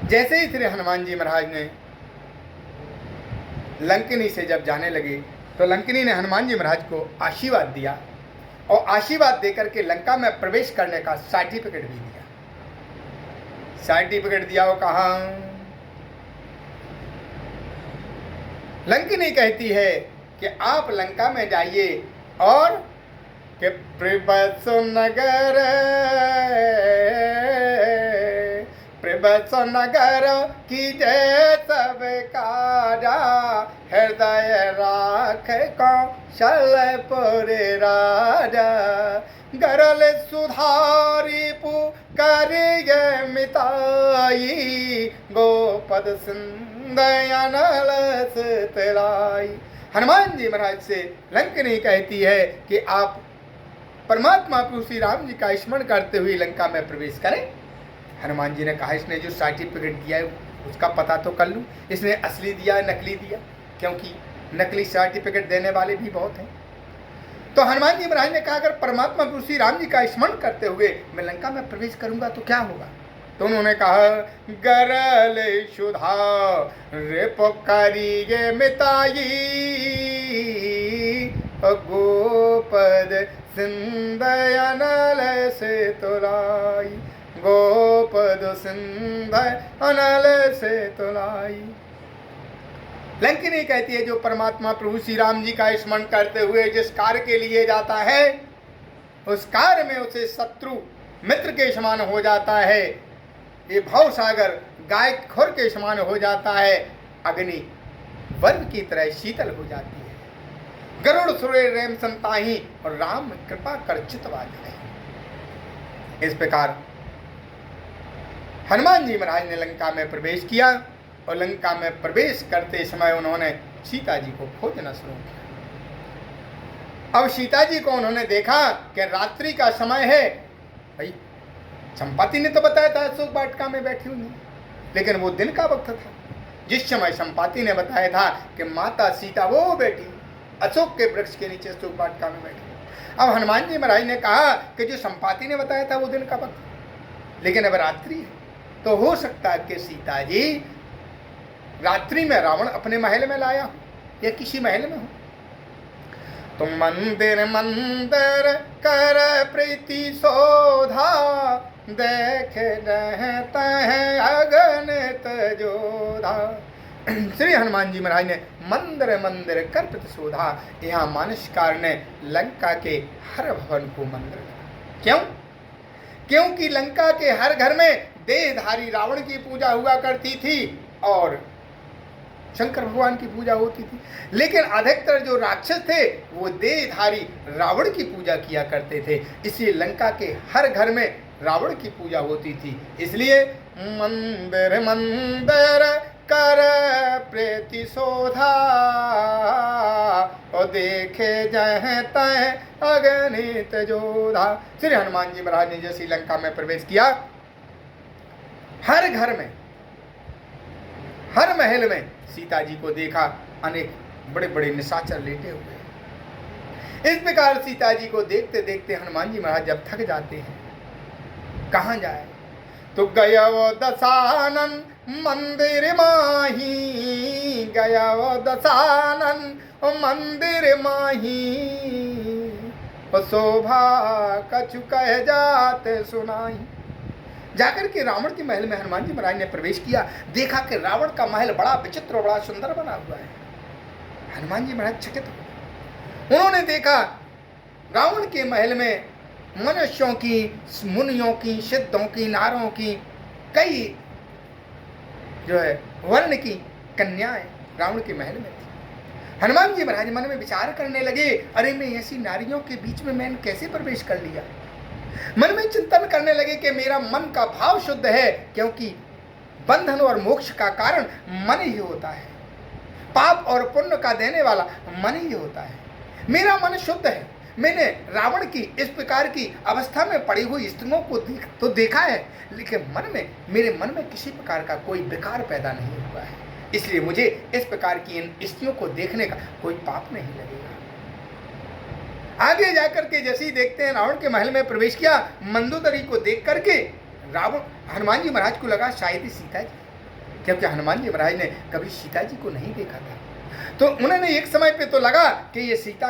जैसे ही श्री हनुमान जी महाराज ने लंकिनी से जब जाने लगे तो लंकिनी ने हनुमान जी महाराज को आशीर्वाद दिया और आशीर्वाद देकर के लंका में प्रवेश करने का सर्टिफिकेट भी दिया। सर्टिफिकेट दिया वो कहा, लंकिनी कहती है कि आप लंका में जाइए और कि प्रभसु नगर की जय सब काजा, हृदय राख कौशलपुर राजा, गरल सुधारी पुकारिय मिताई, गोपद सिंधयनल तेलाई। हनुमान जी महाराज से लंकिनी कहती है कि आप परमात्मा प्रभु श्री राम जी का स्मरण करते हुए लंका में प्रवेश करें। हनुमान जी ने कहा, इसने जो सर्टिफिकेट दिया है उसका पता तो कर लूँ, इसने असली दिया है नकली दिया, क्योंकि नकली सर्टिफिकेट देने वाले भी बहुत हैं। तो हनुमान जी महाराज ने कहा, अगर परमात्मा प्रभु श्री राम जी का स्मरण करते हुए मैं लंका में प्रवेश करूंगा तो क्या होगा? तो उन्होंने कहा, गरल सुधा रे पुकारिये मिताई, गोपद सिंधयनल से तुलाई, गोपद सिंधयनल से तुलाई। लंकिनी कहती है, जो परमात्मा प्रभु श्री राम जी का स्मरण करते हुए जिस कार्य के लिए जाता है उस कार्य में उसे शत्रु मित्र के समान हो जाता है, ये भव सागर गाय खुर के समान हो जाता है, अग्नि वर्ग की तरह शीतल हो जाती है, गरुड़ सुरे रेम संताही और राम कृपा कर चितवा जाए। इस प्रकार हनुमान जी महाराज ने लंका में प्रवेश किया और लंका में प्रवेश करते समय उन्होंने सीता जी को खोजना शुरू किया। अब सीता जी को उन्होंने देखा कि रात्रि का समय है। भाई संपाति ने तो बताया था अशोक वाटिका में बैठी हुई है, लेकिन वो दिन का वक्त था जिस समय संपाति ने बताया था कि माता सीता वो बैठी अशोक के वृक्ष के नीचे अशोक वाटिका में बैठी। अब हनुमान जी महाराज ने कहा कि जो संपाति ने बताया था वो दिन का वक्त, लेकिन अब रात्रि है, तो हो सकता है कि सीता जी रात्रि में रावण अपने महल में लाया हो या किसी महल में हो। तो मंदिर मंदिर कर प्रीति शोधा, देख रहता है अगणित जोधा। श्री हनुमान जी महाराज ने मंदिर मंदिर कर प्रीति शोधा, यहाँ मानसकार ने लंका के हर भवन को मंदिर। क्यों? क्योंकि लंका के हर घर में देहधारी रावण की पूजा हुआ करती थी और शंकर भगवान की पूजा होती थी, लेकिन अधिकतर जो राक्षस थे वो देहधारी रावण की पूजा किया करते थे, इसलिए लंका के हर घर में रावण की पूजा होती थी। इसलिए मंदिर मंदिर कर प्रीति शोधा, और देखे जह तह अगणित जोधा। श्री हनुमान जी महाराज ने जैसे लंका में प्रवेश किया, हर घर में हर महल में सीता जी को देखा, अनेक बड़े बड़े निशाचर लेटे हुए। इस प्रकार सीता जी को देखते देखते हनुमान जी महाराज जब थक जाते हैं, कहाँ जाए? तो गया वो दशानन मंदिर माही, गया वो दशानन मंदिर माही, शोभा कछु कह जाते सुनाई। जाकर के रावण के महल में हनुमान जी महाराज ने प्रवेश किया, देखा कि रावण का महल बड़ा विचित्र और बड़ा सुंदर बना हुआ है। हनुमान जी महाराज चकित हो। उन्होंने देखा रावण के महल में मनुष्यों की, मुनियों की, सिद्धों की, नारों की, कई जो है वर्ण की कन्याएं रावण के महल में थी। हनुमान जी महाराज मन में विचार करने लगे, अरे मैं ऐसी नारियों के बीच में मैंने कैसे प्रवेश कर लिया। मन में चिंतन करने लगे कि मेरा मन का भाव शुद्ध है, क्योंकि बंधन और मोक्ष का कारण मन ही होता है, पाप और पुण्य का देने वाला मन ही होता है। मेरा मन शुद्ध है। मैंने रावण की इस प्रकार की अवस्था में पड़ी हुई स्त्रियों को देखा है, लेकिन मेरे मन में किसी प्रकार का कोई विकार पैदा नहीं हुआ है, इसलिए मुझे इस प्रकार की इन स्त्रियों को देखने का कोई पाप नहीं लगेगा। आगे जाकर के जैसे ही देखते हैं रावण के महल में प्रवेश किया, मंदोदरी को देख करके रावण हनुमान जी महाराज को लगा शायद ही सीता जी, क्योंकि हनुमान जी महाराज ने कभी सीता जी को नहीं देखा था। तो उन्होंने एक समय पे तो लगा कि ये सीता